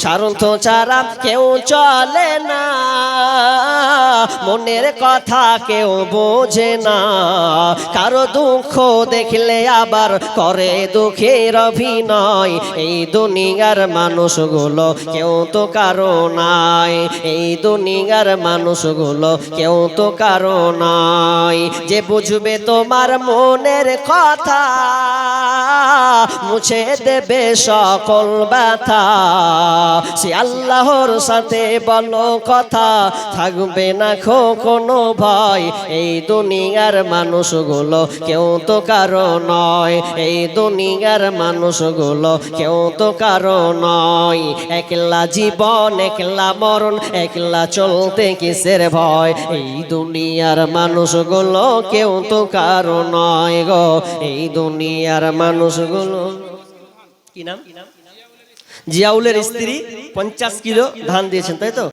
স্বার্থ ছাড়া কেউ চলে না, মনের কথা কেউ বোঝে না। কারো দুঃখ দেখলে আবার করে দুঃখের অভিনয়। এই দুনিয়ার মানুষগুলো কেউ তো কারো নাই, এই দুনিয়ার মানুষগুলো কেউ তো কারো নাই। যে বুঝবে তোমার মনের কথা, মুছে দেবে সকল ব্যথা। সে আল্লাহর সাথে বলো কথা, থাকবে না কোনো ভয়। এই দুনিয়ার মানুষগুলো কেউ তো কারো নয়, এই দুনিয়ার মানুষগুলো কেউ তো কারো নয়। একলা জীবন একলা মরণ, একলা চলতে কিসের ভয়। এই দুনিয়ার মানুষগুলো কেউ তো কারো নয় গো, এই দুনিয়ার মানুষগুলো। কি নাম? জিয়াউলের স্ত্রী 50 কিলো ধান দিয়েছেন, তাই তো?